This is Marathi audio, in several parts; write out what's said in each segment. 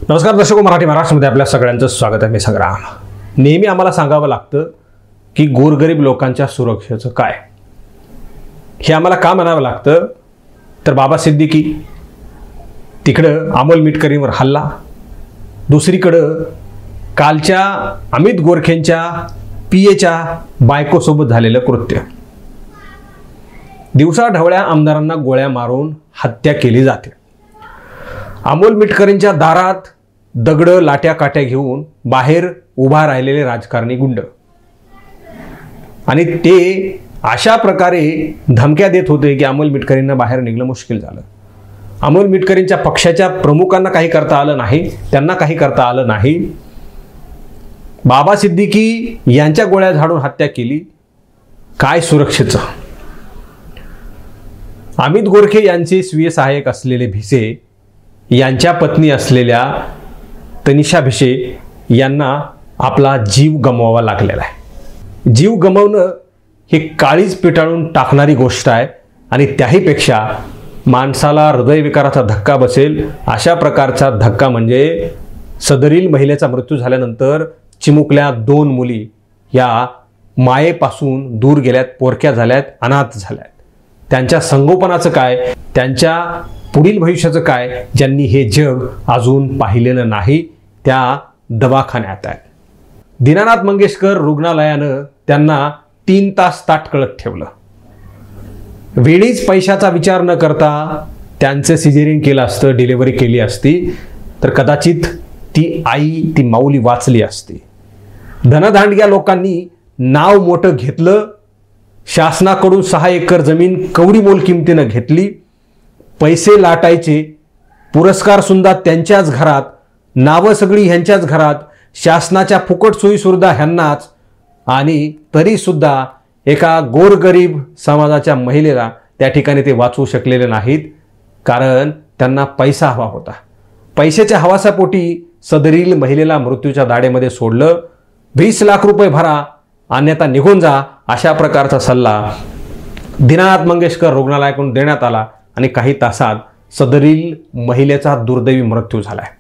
नमस्कार दर्शको, मराठी महाराष्ट्रामध्ये आपल्या सगळ्यांचं स्वागत आहे. मी संग्राम. नेहमी आम्हाला सांगावं लागतं की गोरगरीब लोकांच्या सुरक्षेचं काय, हे आम्हाला का म्हणावं लागतं. तर बाबा सिद्दीकी तिकडं अमोल मिटकरींवर हल्ला, दुसरीकडं कालच्या अमित गोरखेंच्या पीएच्या बायकोसोबत झालेलं कृत्य. दिवसाढवळ्या आमदारांना गोळ्या मारून हत्या केली जाते. अमोल मिटकरींच्या दारात दगड लाट्या काट्या घेऊन बाहेर उभा राहिलेले राजकारणी गुंड, आणि ते अशा प्रकारे धमक्या देत होते की अमोल मिटकरींना बाहेर निघणं मुश्किल झालं. अमोल मिटकरींच्या पक्षाच्या प्रमुखांना काही करता आलं नाही, त्यांना काही करता आलं नाही. बाबा सिद्दीकी यांच्या गोळ्या झाडून हत्या केली. काय सुरक्षेचं. अमित गोरखे यांचे स्वीय सहाय्यक असलेले भिसे यांच्या पत्नी असलेल्या तनिषा भिसे यांना आपला जीव गमवावा लागलेला आहे. जीव गमवणं ही काळीज पिटाळून टाकणारी गोष्ट आहे, आणि त्याहीपेक्षा माणसाला हृदयविकाराचा धक्का बसेल अशा प्रकारचा धक्का म्हणजे सदरील महिलेचा मृत्यू झाल्यानंतर चिमुकल्या 2 मुली या मायेपासून दूर गेल्यात, पोरक्या झाल्यात, अनाथ झाल्यात. त्यांच्या संगोपनाचं काय, त्यांच्या पुढील भविष्याचं काय, ज्यांनी हे जग अजून पाहिलेलं नाही त्या दवाखान्यात आहेत. दीनानाथ मंगेशकर रुग्णालयानं त्यांना 3 तास ताटकळत ठेवलं. वेळीच पैशाचा विचार न करता त्यांचं सिजेरिंग केलं असतं, डिलिव्हरी केली असती तर कदाचित ती आई, ती माऊली वाचली असती. धनधांडग्या लोकांनी नाव मोठं घेतलं, शासनाकडून 6 एकर जमीन कवडी मोल किमतीनं घेतली, पैसे लाटायचे, पुरस्कार सुद्धा त्यांच्याच घरात, नावं सगळी ह्यांच्याच घरात, शासनाच्या फुकट सोयीसुविधा ह्यांनाच, आणि तरीसुद्धा एका गोरगरीब समाजाच्या महिलेला त्या ठिकाणी ते वाचवू शकलेले नाहीत, कारण त्यांना पैसा हवा होता. पैशाच्या हवासापोटी सदरील महिलेला मृत्यूच्या दाढेमध्ये सोडलं. 20 लाख रुपये भरा अन्यथा निघून जा, अशा प्रकारचा सल्ला दीनानाथ मंगेशकर रुग्णालयाकडून देण्यात आला, आणि काही तासात सदरील महिलेचा दुर्दैवी मृत्यू झालाय.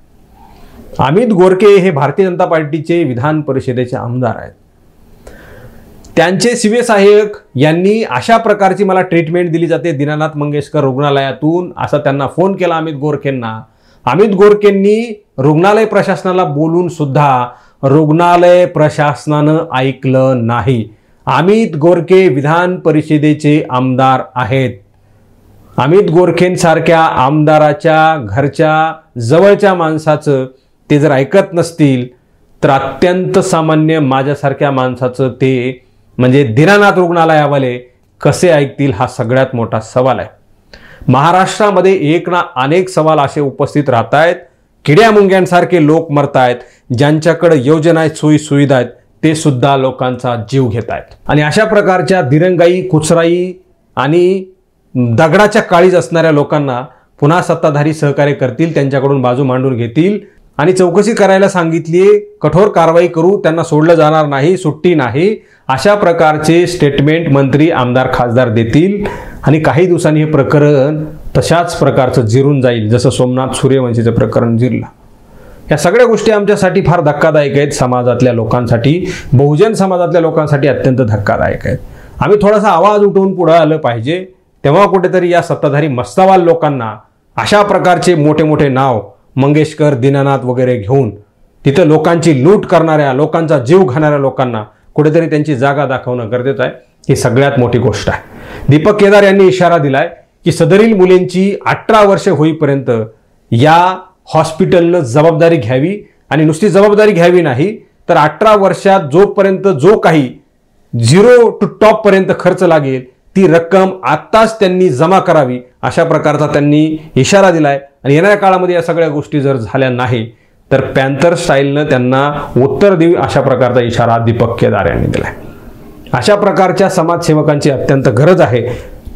अमित गोरखे हे भारतीय जनता पार्टीचे विधान परिषदेचे आमदार आहेत. त्यांचे स्वीय सहाय्यक यांनी अशा प्रकारची मला ट्रीटमेंट दिली जाते दीनानाथ मंगेशकर रुग्णालयातून, असा त्यांना फोन केला अमित गोरखेंना. अमित गोरखेंनी रुग्णालय प्रशासनाला बोलून सुद्धा रुग्णालय प्रशासनानं ऐकलं नाही. अमित गोरखे विधान परिषदेचे आमदार आहेत. अमित गोरखेंसारख्या आमदाराच्या घरच्या जवळच्या माणसाचं ते जर ऐकत नसतील तर अत्यंत सामान्य माझ्यासारख्या माणसाचं ते म्हणजे दीनानाथ रुग्णालयावाले कसे ऐकतील, हा सगळ्यात मोठा सवाल आहे. महाराष्ट्रामध्ये एक ना अनेक सवाल असे उपस्थित राहत आहेत. किड्या मुंग्यांसारखे लोक मरत आहेत, ज्यांच्याकडे योजना आहेत, सोयी सुविधा आहेत, ते सुद्धा लोकांचा जीव घेत आहेत. आणि अशा प्रकारच्या दिरंगाई, कुचराई आणि दगडाच्या काळीज असणाऱ्या लोकांना पुन्हा सत्ताधारी सहकार्य करतील, त्यांच्याकडून बाजू मांडून घेतील आणि चौकशी करायला सांगितली, कठोर कारवाई करू, त्यांना सोडलं जाणार नाही, सुट्टी नाही, अशा प्रकारचे स्टेटमेंट मंत्री, आमदार, खासदार देतील. आणि काही दिवसांनी हे प्रकरण तशाच प्रकारचं जिरून जाईल, जसं सोमनाथ सूर्यवंशीचं प्रकरण जिरलं. या सगळ्या गोष्टी आमच्यासाठी फार धक्कादायक आहेत. समाजातल्या लोकांसाठी, बहुजन समाजातल्या लोकांसाठी अत्यंत धक्कादायक आहेत. आम्ही थोडासा आवाज उठवून पुढे आलं पाहिजे, तेव्हा कुठेतरी या सत्ताधारी मस्तवाल लोकांना अशा प्रकारचे मोठे मोठे नाव मंगेशकर, दीनानाथ वगैरे घेऊन तिथं लोकांची लूट करणाऱ्या, लोकांचा जीव घालणाऱ्या लोकांना कुठेतरी त्यांची जागा दाखवणं गरजेचं आहे. ही सगळ्यात मोठी गोष्ट आहे. दीपक केदार यांनी इशारा दिलाय की सदरील मुलींची 18 वर्षे होईपर्यंत या हॉस्पिटलनं जबाबदारी घ्यावी, आणि नुसती जबाबदारी घ्यावी नाही तर 18 वर्षात जोपर्यंत जो काही 0 to top पर्यंत खर्च लागेल ती रक्कम आत्ताच त्यांनी जमा करावी, अशा प्रकारचा त्यांनी इशारा दिलाय. आणि येणाऱ्या काळामध्ये या सगळ्या गोष्टी जर झाल्या नाही तर पॅन्थर स्टाईलनं त्यांना उत्तर देऊ, अशा प्रकारचा इशारा दीपक केदार यांनी दिलाय. अशा प्रकारच्या समाजसेवकांची अत्यंत गरज आहे.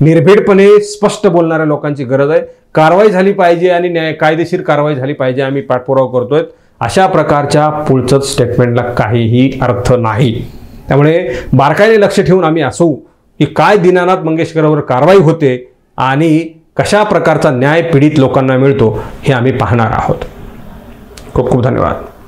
निर्भीडपणे स्पष्ट बोलणाऱ्या लोकांची गरज आहे. कारवाई झाली पाहिजे आणि कायदेशीर कारवाई झाली पाहिजे, आम्ही पाठपुरावा करतोय. अशा प्रकारच्या पुढचंच स्टेटमेंटला काहीही अर्थ नाही. त्यामुळे बारकाईने लक्ष ठेवून आम्ही असू की काय दीनानाथ मंगेशकरवर कारवाई होते आणि कशा प्रकारचा न्याय पीडित लोकांना मिळतो हे आम्ही पाहणार आहोत. खूप खूप धन्यवाद.